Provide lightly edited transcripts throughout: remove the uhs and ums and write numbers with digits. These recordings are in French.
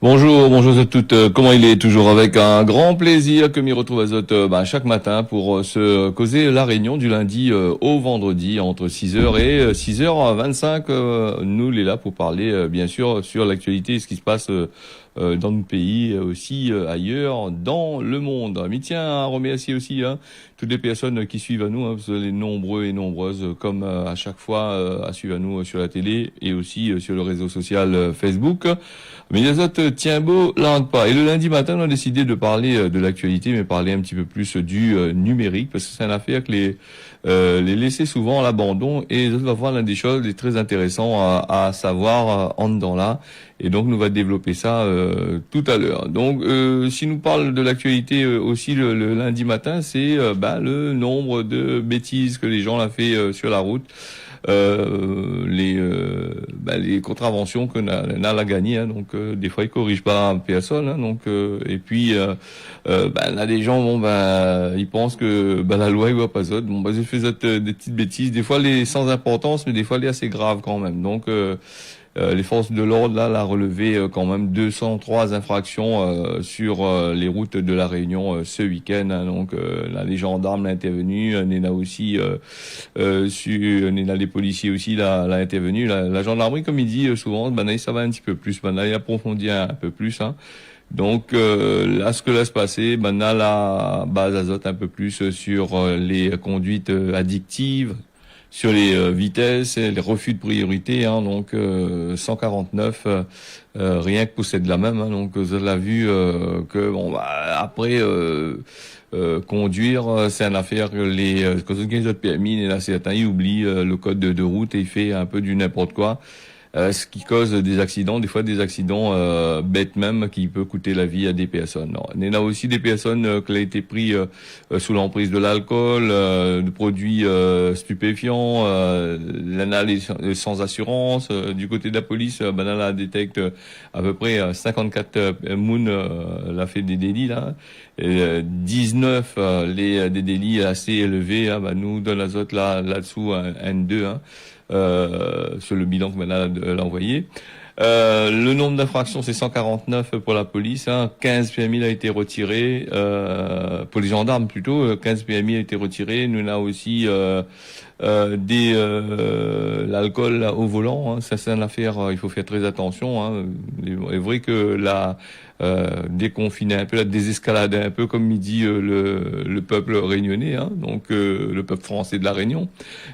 Bonjour, bonjour à toutes. Comment il est? Toujours avec un grand plaisir que m'y retrouve à Zot chaque matin pour se causer la réunion du lundi au vendredi entre 6h et 6h25. Nous, il est là pour parler bien sûr sur l'actualité, ce qui se passe dans notre pays, aussi ailleurs dans le monde. Mais tiens, à remercier aussi toutes les personnes qui suivent à nous, vous êtes les nombreux et nombreuses, comme à chaque fois, à suivre à nous sur la télé et aussi sur le réseau social Facebook. Mais les autres tiens beau, langue pas. Et le lundi matin, on a décidé de parler de l'actualité, mais parler un petit peu plus du numérique, parce que c'est une affaire que les laisser souvent à l'abandon. Et ça va voir l'une des choses très intéressantes à savoir en dedans là. Et donc, nous va développer ça tout à l'heure. Donc, si nous parle de l'actualité aussi le lundi matin, c'est le nombre de bêtises que les gens ont fait sur la route. Les contraventions que n'a la gagné, donc des fois ils corrigent pas personne, donc et puis là des gens ils pensent que la loi il va pas ça, j'ai fait des petites bêtises, des fois les sans importance, mais des fois les assez graves quand même, donc les forces de l'ordre là l'a relevé quand même 203 infractions sur les routes de la Réunion ce week-end, donc là les gendarmes l'ont intervenu, on a aussi les policiers aussi l'a intervenu, la gendarmerie comme il dit souvent, ça va un petit peu plus, il approfondit un peu plus, donc là, ce que laisse passer, là, la base azote un peu plus sur les conduites addictives, sur les vitesses, les refus de priorité, donc 149, rien que pour cette de la même, donc vous avez vu que après conduire, c'est une affaire que quand on gagne notre permis, là certains ils oublient le code de route et il fait un peu du n'importe quoi. Ce qui cause des accidents, des fois des accidents bêtes même, qui peut coûter la vie à des personnes. Non. Il y en a aussi des personnes qui ont été pris sous l'emprise de l'alcool, de produits stupéfiants, il y en a les sans assurance. Du côté de la police, là détecte à peu près 54 moun l'a fait des délits là. Et, 19 des délits assez élevés, nous donne l'azote là-dessous un N2, sur le bilan que Manal a envoyé. Le nombre d'infractions, c'est 149 pour la police, 15 PMI a été retiré, pour les gendarmes plutôt, 15 PMI a été retiré. Nous on a aussi l'alcool au volant, ça c'est une affaire, il faut faire très attention. Il est vrai que déconfiner un peu, la désescalader un peu, comme il dit le peuple réunionnais, donc le peuple français de la Réunion.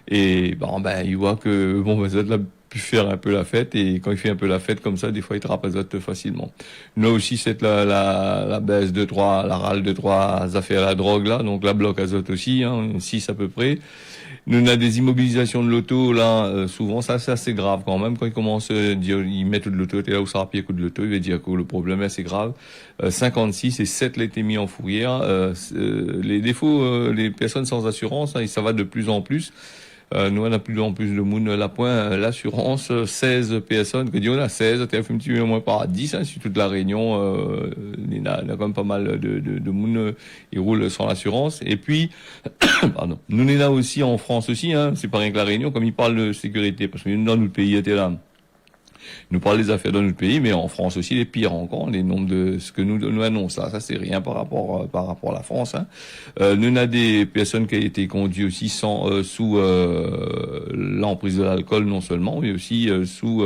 Et il voit que ça a pu faire un peu la fête, et quand il fait un peu la fête comme ça, des fois il te rapazote facilement. Nous aussi c'est la baisse de 3, la râle de 3 affaires à la drogue là, donc la bloc azote aussi, 6 à peu près. Nous on a des immobilisations de l'auto là, souvent ça c'est assez grave quand même, quand ils commencent à dire ils mettent de l'auto, t'es là où ça rapide coup de l'auto, il va dire que le problème est assez grave. 56 et 7 l'a été mis en fourrière. Les défauts, les personnes sans assurance, ça va de plus en plus. Nous, on a plus en plus de monde la point, l'assurance, 16 personnes, que dit on a 16, t'as fait un petit peu moins par 10, sur toute la Réunion, il y a quand même pas mal de monde, ils roulent sans l'assurance. Et puis, pardon, nous, on est là aussi en France aussi, c'est pas rien que la Réunion, comme ils parlent de sécurité, parce que dans notre pays, était là. Nous parle des affaires dans notre pays, mais en France aussi, les pires encore, les nombres de ce que nous annonce là, ça c'est rien par rapport à la France. Nous on a des personnes qui ont été conduites aussi sous l'emprise de l'alcool non seulement, mais aussi sous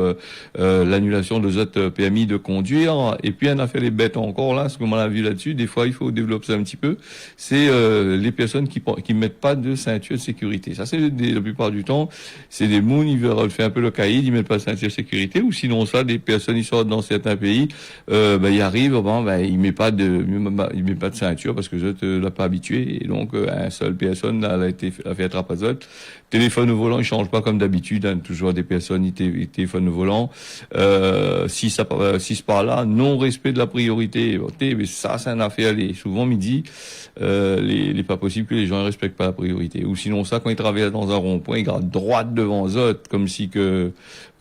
l'annulation de autres permis de conduire. Et puis on a fait les bêtes encore là, ce qu'on a vu là-dessus. Des fois, il faut développer ça un petit peu. C'est les personnes qui mettent pas de ceinture de sécurité. Ça c'est la plupart du temps, c'est des mouns, ils veulent faire un peu le caïd, ils mettent pas de ceinture de sécurité. Ou sinon ça, des personnes ils sortent dans certains pays, ils arrivent, ils met pas de ceinture parce que je l'ai pas habitué, et donc un seul personne là, a fait attrapazote. Téléphone au volant, il change pas comme d'habitude, toujours des personnes ils téléphone au volant. Si par là, non respect de la priorité, mais ça c'est une affaire, souvent midi, les pas possible que les gens ne respectent pas la priorité. Ou sinon ça, quand ils traversent dans un rond-point, ils gardent droite devant eux, comme si que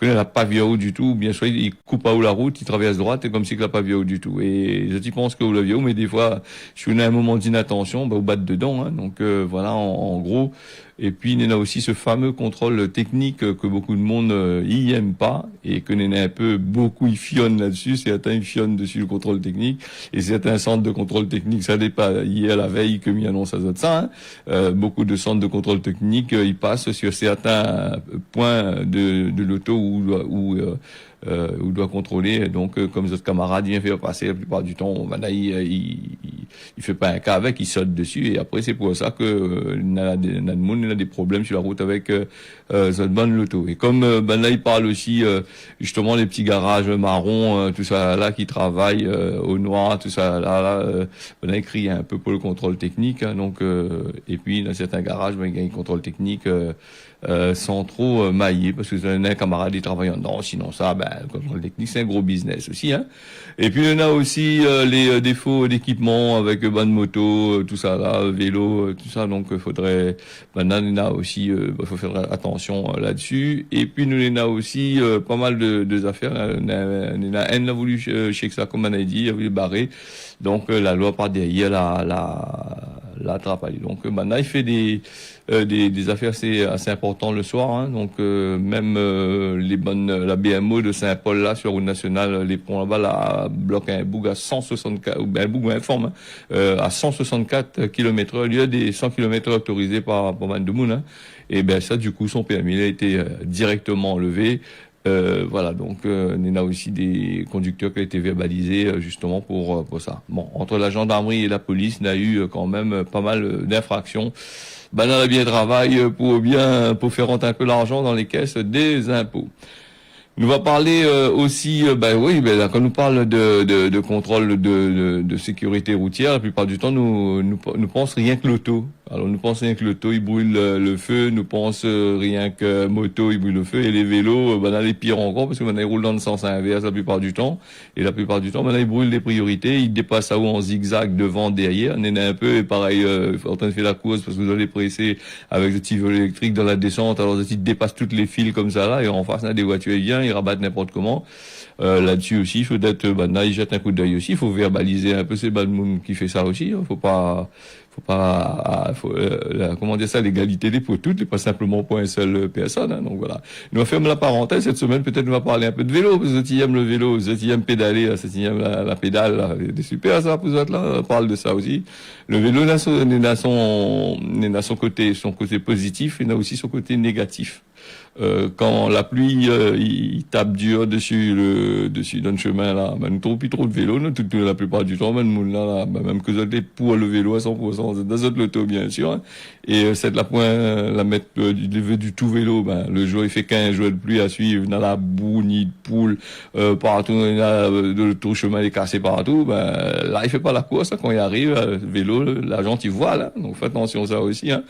n'a pas vu haut du tout, ou bien soit il coupe à haut la route, il traverse droite, et comme si qu'il n'a pas vu haut du tout. Et je pense que vous l'avez haut, mais des fois, je suis à un moment d'inattention, au battre dedans, donc voilà, en gros. Et puis, il y a aussi ce fameux contrôle technique que beaucoup de monde y aime pas et que nous un peu beaucoup y fionnent là-dessus. Certains y fionnent dessus le contrôle technique et certains centres de contrôle technique, ça n'est pas hier la veille que m'y annonce à ça. Beaucoup de centres de contrôle technique, ils passent sur certains points de l'auto où doit contrôler. Donc, comme votre camarade vient faire passer la plupart du temps, ben là, il fait pas un cas avec, il saute dessus. Et après, c'est pour ça que il a des problèmes sur la route avec cette bonne l'auto. Et comme ben là, il parle aussi justement les petits garages marrons, tout ça là qui travaillent au noir, tout ça là, ben là, il crie un peu pour le contrôle technique. Hein, donc, et puis dans certains garages, ben, il y a un contrôle technique. Sans trop mailler, parce que c'est un camarade qui travaille dedans, sinon ça, ben, le contrôle technique, c'est un gros business aussi, hein. Et puis, il y en a aussi les défauts d'équipement avec bonne moto, tout ça là, vélo, tout ça, donc faudrait, maintenant, il y en a aussi, faut faire attention là-dessus. Et puis, nous, il y en a aussi pas mal de affaires, il y en a un a voulu chez ça, comme on a dit, il a voulu barrer, donc la loi par derrière l'attrape. Donc maintenant, il fait des affaires assez importantes le soir, hein. Donc même la BMO de Saint-Paul là sur la route nationale, les ponts là-bas là bloquent un boug à 164 ou ben un boug informe à 164 km/h, il y a des 100 km/h autorisés par mal de monde, hein. Et ben ça, du coup, son permis a été directement enlevé. Voilà, donc il y a aussi des conducteurs qui ont été verbalisés justement pour ça. Bon, entre la gendarmerie et la police, il y a eu quand même pas mal d'infractions. Ben, on a bien travail pour faire rentrer un peu l'argent dans les caisses des impôts. Nous va parler aussi, ben oui, ben là, quand nous parle de contrôle de sécurité routière, la plupart du temps, nous pensons rien que l'auto. Alors, nous pensons rien que l'auto, il brûle le feu, nous pensons rien que moto, il brûle le feu, et les vélos, ben là, les pires encore, parce que maintenant, ils roulent dans le sens inverse la plupart du temps, et la plupart du temps, maintenant, ils brûlent les priorités, ils dépassent à haut en zigzag devant, derrière, on est un peu, et pareil, en train de faire la course, parce que vous allez presser avec le petit vélo électrique dans la descente, alors, ils dépassent toutes les fils comme ça, là, et en face, on a des voitures, ils rabattent n'importe comment. Là-dessus aussi, il faut d'être, là, ils jettent un coup d'œil aussi, il faut verbaliser un peu ces bad monde qui fait ça aussi, hein. Comment dire ça, l'égalité pour toutes, et pas simplement pour une seule personne, hein. Donc voilà. Nous fermons la parenthèse. Cette semaine, peut-être, on va parler un peu de vélo, parce que vous aime le vélo, vous aime pédaler, là, vous aime la pédale, là. C'est super, ça, pour vous autres, là. On parle de ça aussi. Le vélo, n'a son côté positif, et n'a aussi son côté négatif. Quand la pluie il tape dur dessus dans le chemin là, ben nous trouvons plus trop de vélo, nous, la plupart du temps, même là, ben, même que vous êtes pour le vélo à 100%, c'est dans votre loto bien sûr, hein. Et c'est de la point la mettre du tout vélo, ben le jour il fait 15 jours de pluie à suivre, dans la boue, nid de poule, partout, le tout chemin est cassé partout, ben là il fait pas la course, hein, quand il arrive, le vélo, l'agent il voit là, donc faites attention à ça aussi, hein.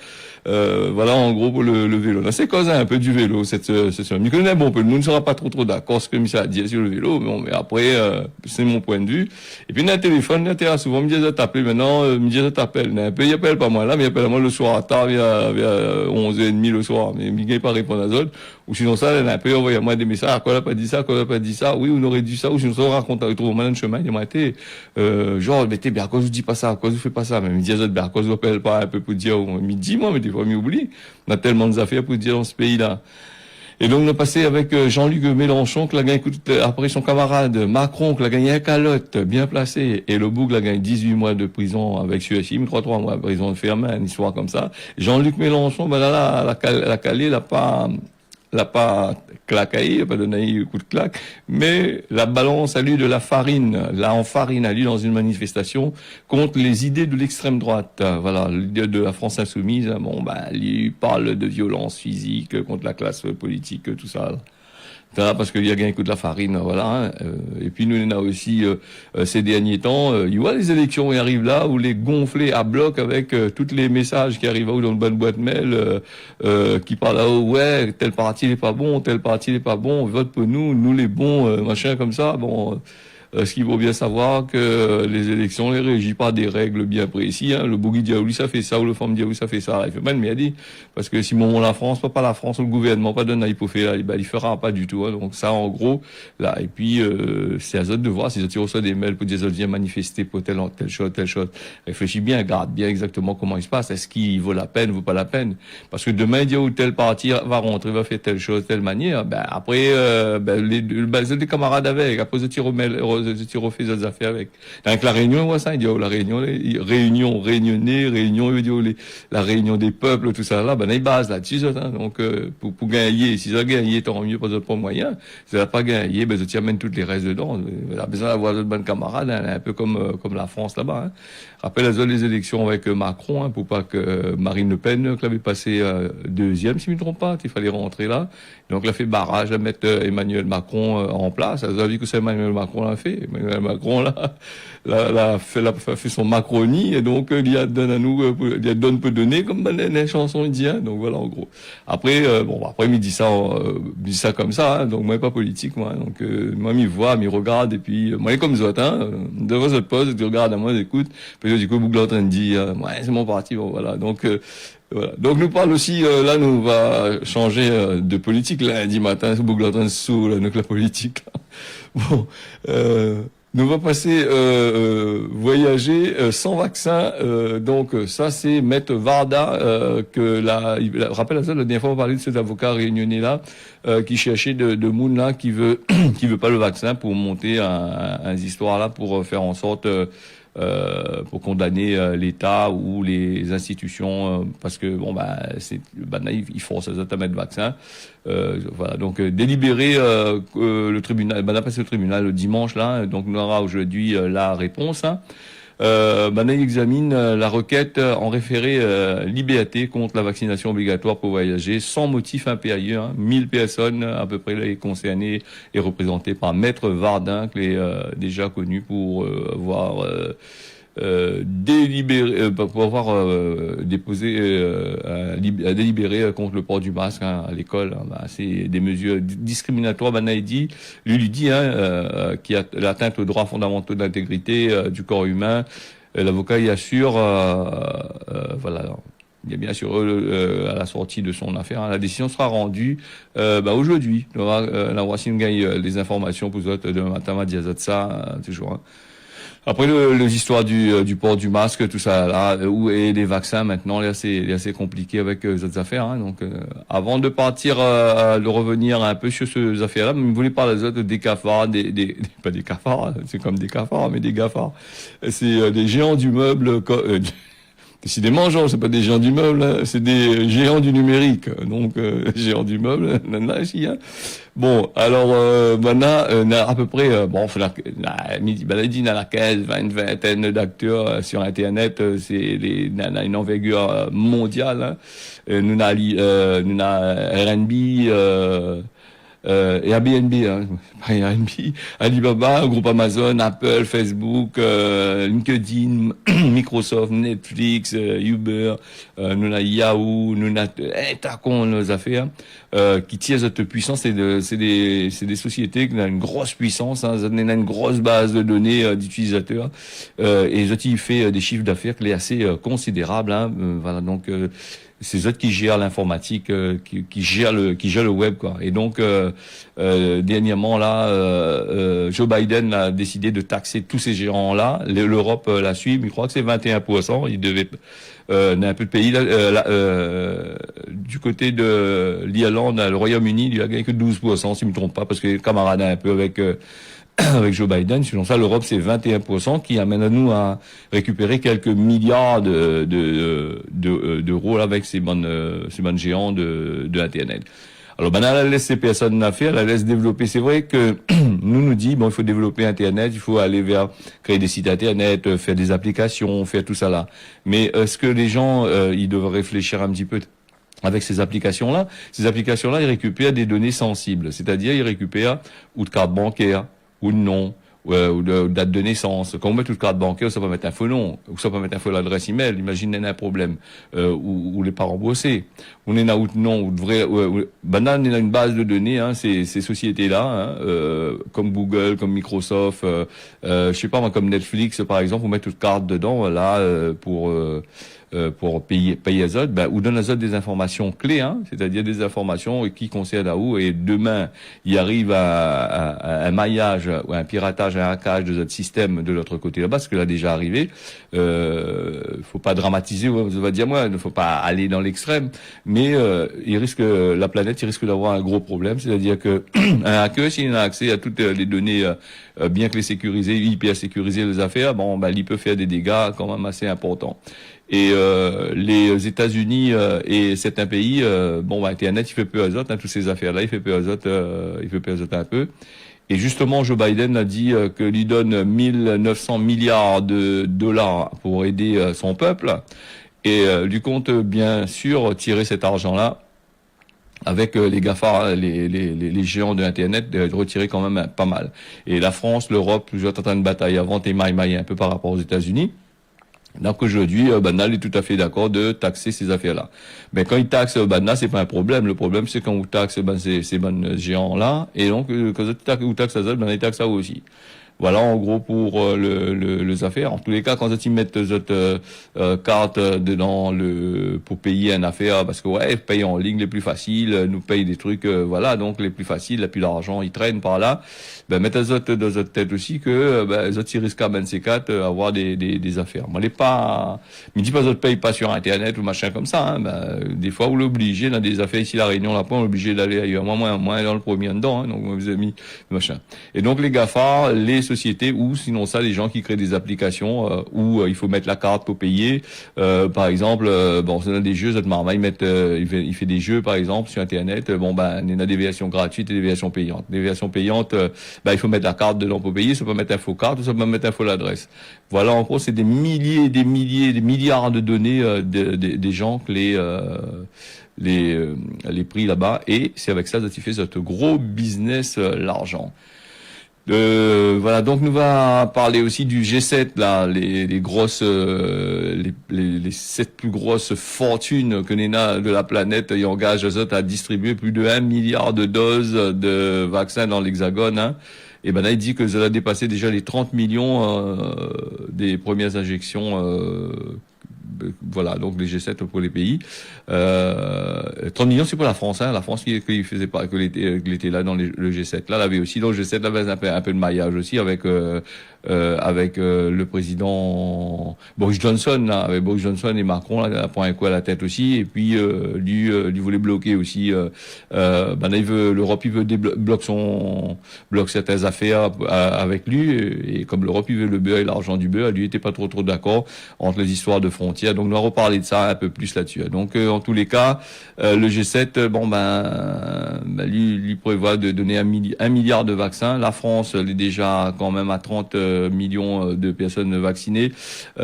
Voilà en gros pour le vélo. Là, c'est causé un peu du vélo cette semaine. Bon, le monde ne sera pas trop d'accord ce que ça a dit sur le vélo, mais bon, mais après c'est mon point de vue. Et puis, il y a un téléphone, souvent me dit de t'appeler maintenant, me dit de t'appeler. Il appelle pas moi là, mais il appelle moi le soir tard, vers 11h30 le soir, mais il ne pas répondre à autres. Ou sinon ça, il a un peu envoyé moi des messages, quoi, n'a pas dit ça, quoi, n'a pas dit ça, oui, on aurait dit ça, ou sinon ça, on raconte, il trouve mal un chemin, il m'a été, genre, mais t'es bien, à cause vous dis pas ça, à cause vous faites pas ça, mais il me dit à autres, bien, à cause vous appelle pas un peu pour dire, il dit moi, mais des fois, il oublie. On a tellement d'affaires pour dire dans ce pays-là. Et donc, on a passé avec Jean-Luc Mélenchon, qui l'a gagné, après son camarade Macron, qui l'a gagné un calotte bien placé, et le Boug l'a gagné 18 mois de prison avec Suachim, 3 mois de prison ferme, une histoire comme ça. Jean-Luc Mélenchon, ben là, la calé, l'a pas claqué, il a pas donné un coup de claque, mais la balance à lui de la farine, l'a en farine à lui dans une manifestation contre les idées de l'extrême droite. Voilà, l'idée de la France insoumise, bon, ben, il parle de violence physique contre la classe politique, tout ça. Parce qu'il y a un coup de la farine, voilà. Hein. Et puis nous, on a aussi ces derniers temps, il y a les élections qui arrivent là, où les gonflés à bloc avec tous les messages qui arrivent dans une bonne boîte mail, qui parlent ouais, tel parti n'est pas bon, tel parti n'est pas bon, vote pour nous, nous les bons, machin comme ça. Bon, ce qu'il faut bien savoir que les élections les régissent par des règles bien précises. Hein. Le Bougui dit oui ça fait ça ou le Femme dit oui ça fait ça. Il fait pas de merde. Parce que si mon la France, pas la France ou le gouvernement, pas de naïf pour faire, il fera pas du tout. Hein. Donc ça en gros là. Et puis c'est à eux de voir si ils reçoivent des mails pour dire viens manifester pour telle chose, telle chose. Réfléchis bien, garde bien exactement comment il se passe. Est-ce qu'il vaut la peine, vaut pas la peine? Parce que demain il dit où tel parti va rentrer, va faire telle chose, telle manière. Ben après les camarades avec. Après je tire au mail, je tire au fait des affaires avec. Donc la réunion, moi ça il dit la réunion, il dit la réunion des peuples, tout ça là, ben ils basent là-dessus. Hein. Donc pour gagner, si ça gagne, tant mieux, pas moyen. Si ça pas gagné, ben je amène toutes les restes dedans. On a besoin d'avoir d'autres bonnes camarades, hein, un peu comme la France là-bas. Hein. Rappelle les élections avec Macron, hein, pour pas que Marine Le Pen, qui avait passé deuxième, si je ne me trompe pas, il fallait rentrer là. Donc, elle a fait barrage à mettre Emmanuel Macron en place. Elle a vu que c'est Emmanuel Macron l'a fait. Emmanuel Macron l'a fait son Macronie, et donc il y a donne peut donner, comme les chansons disent. Hein. Donc voilà, en gros. Après, après, il dit ça comme ça. Hein. Donc moi, pas politique, moi. Donc moi, m'y voit, m'y regarde, et puis moi, comme ça, hein. Devant cette pause, tu regardes à moi, j'écoute. Puis du coup, Bougle en train de dire, ouais, c'est mon parti. Bon, voilà. Donc voilà. Donc nous parle aussi, là nous va changer de politique lundi matin, c'est beaucoup de sous donc la politique. Bon, nous va passer voyager sans vaccin. Donc ça c'est Maître Varda rappelle à ça la dernière fois on parlait de cet avocat réunionnais là qui cherchait de monde là qui veut pas le vaccin pour monter un histoire là pour faire en sorte pour condamner l'État ou les institutions parce que ils forcent les autres à mettre le vaccin. Voilà, donc délibéré le tribunal, a passé au tribunal le dimanche là, donc on aura aujourd'hui la réponse. Hein. Il examine la requête en référé l'IBAT contre la vaccination obligatoire pour voyager sans motif impérieux. Hein. 1000 personnes à peu près les concernées et représentées par Maître Vardin, qui est déjà connu pour avoir pour avoir déposé à délibérer contre le port du masque à l'école. Hein. C'est des mesures discriminatoires. Il dit, lui dit qui a l'atteinte aux droits fondamentaux d'intégrité du corps humain. L'avocat y assure, voilà. Il y a bien sûr à la sortie de son affaire. Hein, la décision sera rendue aujourd'hui. On va voir si on gagne les informations pour vous demain matin. On va dire ça toujours. Hein. Après les histoires du port du masque, tout ça là, et des vaccins maintenant, là c'est assez compliqué avec les autres affaires. Hein, donc avant de partir, de revenir un peu sur ces affaires-là, je voulais parler des autres, des cafards, pas des cafards, c'est comme des cafards, mais des gafards. C'est des géants du meuble. C'est des mangeants, c'est pas des géants du meuble, hein, c'est des géants du numérique. Donc, géants du meuble, là, ici, hein. Bon, alors, maintenant, à peu près, il dit, dans la 15, une vingtaine d'acteurs sur Internet, c'est une envergure mondiale, hein. Nous avons RNB, Airbnb, hein, Airbnb, Alibaba, groupe Amazon, Apple, Facebook, LinkedIn, Microsoft, Netflix, Uber, nous avons Yahoo, nous avons nos affaires qui tirent cette puissance. C'est des sociétés qui ont une grosse puissance, hein, une grosse base de données d'utilisateurs et ils fait des chiffres d'affaires qui sont assez considérables. Hein, voilà donc. C'est eux qui gèrent l'informatique, qui gèrent le web, quoi. Et donc dernièrement là, Joe Biden a décidé de taxer tous ces géants-là. L'Europe la suit, mais je crois que c'est 21%. Il devait un peu de pays du côté de l'Irlande, le Royaume-Uni, il a gagné que 12%, si je me trompe pas, parce que camarade un peu avec avec Joe Biden. Sinon ça, l'Europe, c'est 21% qui amène à nous à récupérer quelques milliards d'euros avec ces bandes géants de Internet. Alors maintenant, elle laisse ces personnes faire, elle laisse développer. C'est vrai que nous dit, il faut développer Internet, il faut aller vers créer des sites Internet, faire des applications, faire tout ça là. Mais est-ce que les gens, ils doivent réfléchir un petit peu avec ces applications-là? Ces applications-là, ils récupèrent des données sensibles. C'est-à-dire, ils récupèrent ou de carte bancaire, ou de nom, ou de date de naissance. Quand on met toute carte bancaire, ça peut mettre un faux nom, ou ça peut mettre un faux l'adresse email. Imagine, il y a un problème, ou les parents bossés. On est là ou non, ou vrai, banane, il y a une base de données, hein, ces sociétés-là, hein, comme Google, comme Microsoft, je sais pas moi, comme Netflix, par exemple, on met toute carte dedans, là, pour payer Azot, ou donne Azot des informations clés, hein, c'est-à-dire des informations qui concernent à où, et demain, il arrive à un maillage ou un piratage, un hackage de notre système de l'autre côté là-bas, ce que là déjà arrivé. Faut pas dramatiser, on va dire moi, il ne faut pas aller dans l'extrême, mais la planète, il risque d'avoir un gros problème, c'est-à-dire que un hacker, s'il a accès à toutes les données, bien que les sécuriser, hyper sécuriser les affaires, il peut faire des dégâts quand même assez importants. Et les États-Unis et certains pays, Internet, il fait peu azote, hein, toutes ces affaires-là, il fait peu azote un peu. Et justement, Joe Biden a dit que lui donne 1 900 milliards de dollars pour aider son peuple, et lui compte bien sûr tirer cet argent-là avec les GAFA, les géants de Internet, de retirer quand même pas mal. Et la France, l'Europe, toujours en train de batailler avant et maille un peu par rapport aux États-Unis. Donc aujourd'hui, Banal est tout à fait d'accord de taxer ces affaires-là. Mais quand il taxe Banal, c'est pas un problème. Le problème, c'est quand vous taxe ces géants-là, et donc quand vous taxe ça, il taxe ça aussi. Voilà en gros pour les affaires. En tous les cas, quand ils mettent votre carte dedans pour payer une affaire, parce que payer en ligne les plus faciles, nous paye des trucs, donc les plus faciles, là, puis l'argent il traîne par là. Mettez dans votre tête aussi que les autres ils risquent à ces quatre avoir des affaires. Moi, me dis pas autres paye pas sur internet ou machin comme ça. Des fois vous l'obligez dans des affaires ici la Réunion là, on est obligé d'aller ailleurs. Moi dans le premier dedans, donc vous avez mis machin. Et donc les GAFA, les sociétés, ou sinon ça, les gens qui créent des applications où il faut mettre la carte pour payer. Par exemple, c'est des jeux, il fait des jeux par exemple sur internet. Il y a des versions gratuites et des versions payantes. Des versions payantes, il faut mettre la carte dedans pour payer. Ça peut mettre un faux carte, ou ça peut mettre un faux adresse. Voilà, en gros, c'est des milliers, des milliards de données des gens que les prix là-bas, et c'est avec ça que tu fais ce gros business, l'argent. Donc nous va parler aussi du G7 là, les grosses, les 7 plus grosses fortunes que l'ENA de la planète y engagent à distribuer plus de 1 milliard de doses de vaccins dans l'Hexagone, hein. Et là il dit que ça a dépassé déjà les 30 millions des premières injections. Donc les G7 pour les pays. 30 millions, c'est pour la France, hein. La France qui faisait pas, que l'était là dans le G7. Là, elle avait aussi, dans le G7, là, avait un peu de maillage aussi avec le président Boris Johnson, là, avec Boris Johnson et Macron, là, prend un coup à la tête aussi. Et puis, lui voulait bloquer aussi, l'Europe, il veut bloque certaines affaires avec lui. Et comme l'Europe, il veut le beurre et l'argent du beurre, lui était pas trop d'accord entre les histoires de frontières. Donc, on va reparler de ça un peu plus là-dessus. Donc, en tous les cas, le G7, lui prévoit de donner 1 milliard de vaccins. La France, elle est déjà quand même à 30 millions de personnes vaccinées. Et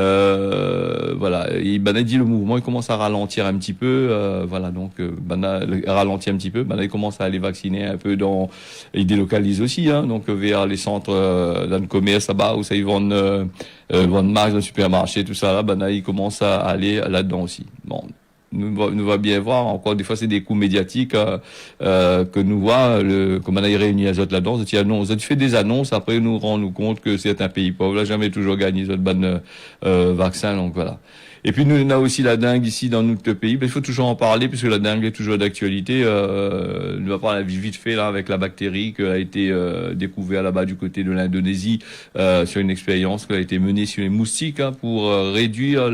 il dit le mouvement, il commence à ralentir un petit peu. Ralentit un petit peu. Il commence à aller vacciner un peu il délocalise aussi, hein, donc vers les centres dans le commerce là-bas où ça ils vendent marques dans le supermarché, tout ça là, il commence à aller là-dedans aussi. Bon, nous va bien voir. Encore des fois, c'est des coups médiatiques que nous voit. Comme on a réuni les autres là-dedans, tu fais des annonces. Après, nous rendons compte que c'est un pays pauvre. Là, jamais toujours gagné ce ban vaccin. Donc voilà. Et puis nous, on a aussi la dengue ici dans notre pays. Il faut toujours en parler puisque la dengue est toujours d'actualité. On va parler vite fait là avec la bactérie qui a été découverte là-bas du côté de l'Indonésie sur une expérience qui a été menée sur les moustiques, hein, pour réduire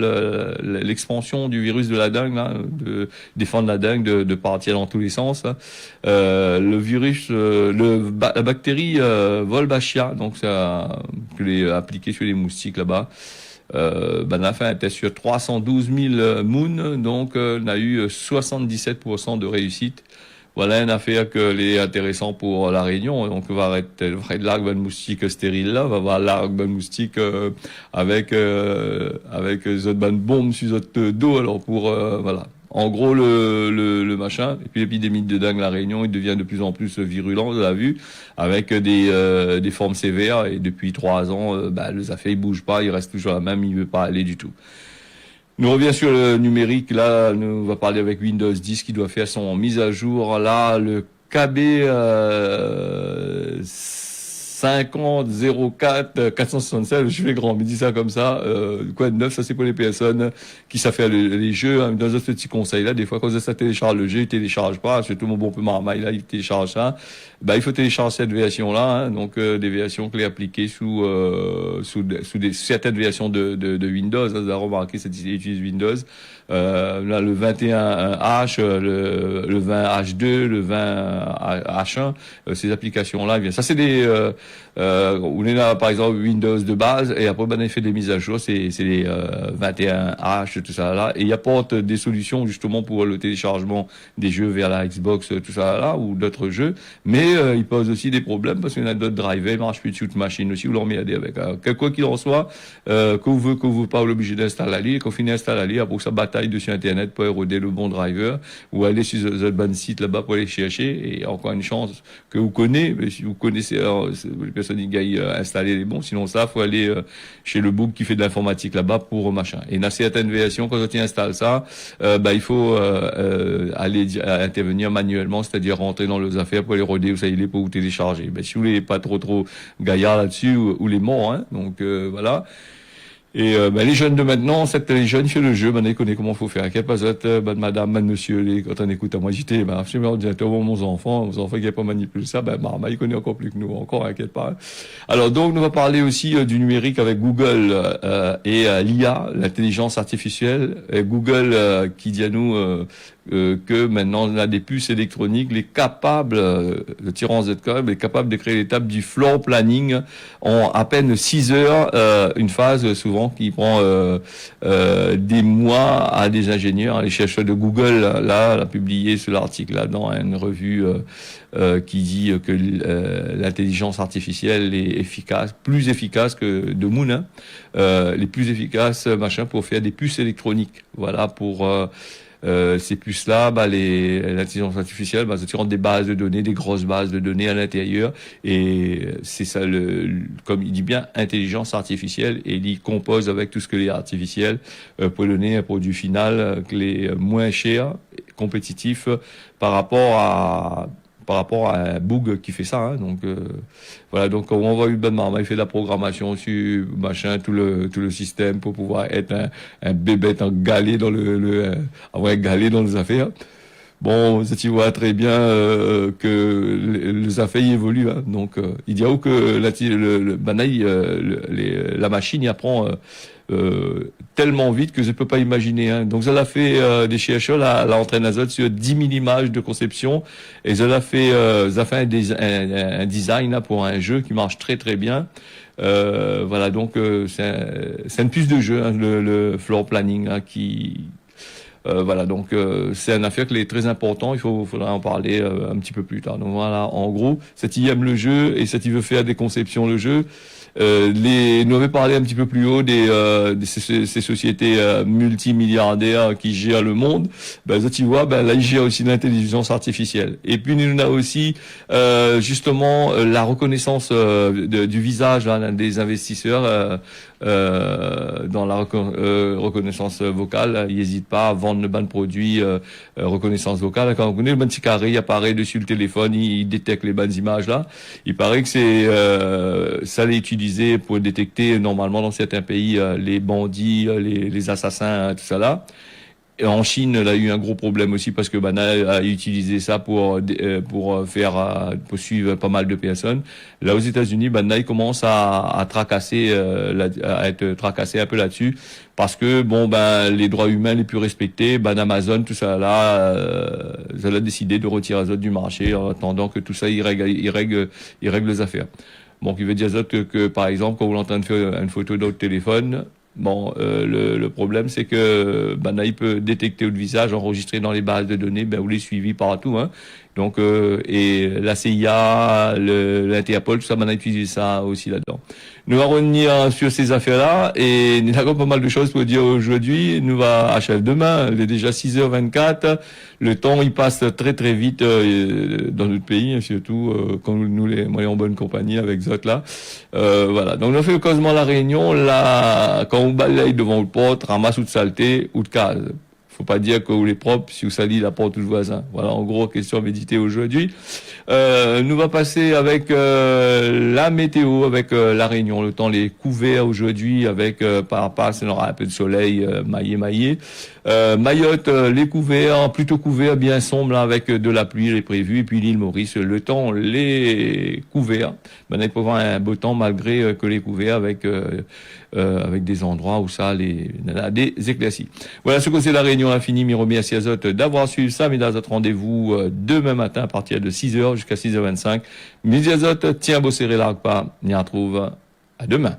l'expansion du virus de la dengue, là, de défendre la dengue de partir dans tous les sens. Là. Le virus, la bactérie Wolbachia, donc ça que les appliqué sur les moustiques là-bas. On a fait un test sur 312 000 moons, donc on a eu 77% de réussite. Voilà une affaire que est intéressant pour la Réunion. Donc on va arrêter l'arc de moustique stérile là, on va voir l'arc de moustique avec autres bonnes bombes sur autres dos. Alors pour voilà. En gros, le machin, et puis l'épidémie de dingue La Réunion, il devient de plus en plus virulent, on l'a vu, avec des formes sévères, et depuis 3 ans, le Zafé, il bouge pas, il reste toujours la même, il veut pas aller du tout. Nous revient sur le numérique, là, nous va parler avec Windows 10 qui doit faire son mise à jour, là, le KB 5004 467, je fais grand, mais dis ça comme ça, quoi de neuf, ça c'est pour les personnes qui savent faire les jeux, hein. Dans ce petit conseil là, des fois quand ça télécharge le jeu, il télécharge pas, surtout mon bon peu marmaille là, il télécharge ça, il faut télécharger cette version là, hein, donc des versions clés appliquées sous certaines versions de Windows, hein, vous avez remarqué, c'est utilise Windows. Là, le 21H, le 20H2, le 20H1, ces applications-là, ça c'est des, on est là, par exemple, Windows de base, et après, on a fait des mises à jour, c'est les 21H, tout ça là, et il apporte des solutions justement pour le téléchargement des jeux vers la Xbox, tout ça là, ou d'autres jeux, mais il pose aussi des problèmes parce qu'il y en a d'autres drivers, il marche plus de toute machine aussi, vous l'emmerdez avec. Quoi qu'il en soit, que vous pas obligé d'installer, qu'on finit d'installer, pour ça bataille dessus Internet pour éroder le bon driver, ou aller sur le bon site là-bas pour aller chercher, et encore une chance que vous connaissez, mais si vous connaissez, les personnes qui gagnent installer les bons, sinon ça, faut aller chez le book qui fait de l'informatique là-bas pour machin. Et dans certaines versions, quand tu installes ça, il faut aller intervenir manuellement, c'est-à-dire rentrer dans les affaires pour les roder, où ça il est pour vous télécharger. Si vous n'êtes pas trop gaillard là-dessus, ou les morts, hein, donc voilà. Et les jeunes de maintenant, les jeunes fait le jeu, ils connaissent comment faut faire. Quel pas madame, monsieur, quand on écoute à moi j'étais, je me ordinateur, mon enfant qui n'a pas manipulé ça, Marma, il connaît encore plus que nous, encore, inquiète pas. Alors donc, nous va parler aussi du numérique avec Google et l'IA, l'intelligence artificielle. Et Google qui dit à nous que maintenant on a des puces électroniques, les capables, le tyran Z-Code est capable de créer l'étape du floor planning en à peine 6 heures, une phase souvent qui prend des mois à des ingénieurs. Les chercheurs de Google là a publié sur l'article là dans une revue qui dit que l'intelligence artificielle est efficace, plus efficace que de Moon, hein, les plus efficaces pour faire des puces électroniques. Voilà pour ces puces-là, l'intelligence artificielle, ça tire des bases de données, des grosses bases de données à l'intérieur, et c'est ça comme il dit bien, intelligence artificielle, et il compose avec tout ce que les artificiels pour donner un produit final qui est moins cher, compétitif par rapport à un bug qui fait ça, hein. Donc voilà, donc on voit Ben Marma, il fait de la programmation sur machin, tout le système pour pouvoir être un bébé en galé dans avoir un galé dans les affaires. Bon, tu vois très bien que les affaires évoluent, hein. Donc il dit que la machine y apprend tellement vite que je peux pas imaginer, hein. Donc ça l'a fait des chercheurs la entraîne azote sur 10 000 images de conception, et ça l'a fait un design là, pour un jeu qui marche très très bien. Voilà, donc c'est une puce de jeu, hein, le floor planning, hein, qui voilà, donc c'est une affaire qui est très important. Faudra en parler un petit peu plus tard. Donc voilà, en gros, cet il aime le jeu et cet il veut faire des conceptions le jeu. Nous avait parlé un petit peu plus haut de ces sociétés multimilliardaires qui gèrent le monde. Là ils gèrent aussi l'intelligence artificielle. Et puis nous avons aussi justement la reconnaissance du visage là, des investisseurs dans la reconnaissance vocale. Ils n'hésitent pas à vendre le ban produit reconnaissance vocale. Quand on connaît le ban petit carré, il apparaît dessus le téléphone, il détecte les bonnes images là. Il paraît que c'est ça l'est utilisé pour détecter normalement dans certains pays les bandits, les assassins, tout ça là. Et en Chine, elle a eu un gros problème aussi parce que a utilisé ça pour suivre pas mal de personnes. Là aux États-Unis, il commence à tracasser, à être tracassé un peu là-dessus parce que les droits humains les plus respectés, Amazon, tout ça là, ça a décidé de retirer Azot du marché en attendant que tout ça il règle les affaires. Bon, qui veut dire que par exemple, quand vous l'entendez faire une photo de votre téléphone, le problème c'est que il peut détecter votre visage, enregistrer dans les bases de données, vous les suivi partout, hein. Donc, et la CIA, l'Interpol, tout ça, on a utilisé ça aussi là-dedans. Nous allons revenir sur ces affaires-là et nous avons pas mal de choses pour dire aujourd'hui. Nous va achever demain. Il est déjà 6h24. Le temps, il passe très très vite dans notre pays, surtout quand nous les moyens en bonne compagnie avec Zot là. Voilà. Donc, on fait quasiment la réunion là, quand on balaye devant le porte, ramasse ou de saleté ou de case. Faut pas dire que vous les propre si vous salissez la porte du voisin. Voilà, en gros, question méditée aujourd'hui. Nous va passer avec la météo, avec la Réunion. Le temps les couverts aujourd'hui, avec par il y aura un peu de soleil maillé. Mayotte, les couverts, plutôt couverts, bien sombres, avec de la pluie est prévu. Et puis l'île Maurice, le temps les couverts. Ben, on peut voir un beau temps malgré que les couverts avec des endroits où ça a des éclaircies. Voilà ce que c'est la Réunion infinie. M'y remercie à Zot d'avoir suivi ça. Mais dans notre rendez-vous demain matin à partir de 6h jusqu'à 6h25. Midi à Zot, tiens, beau serré l'arc pas. On y retrouve à demain.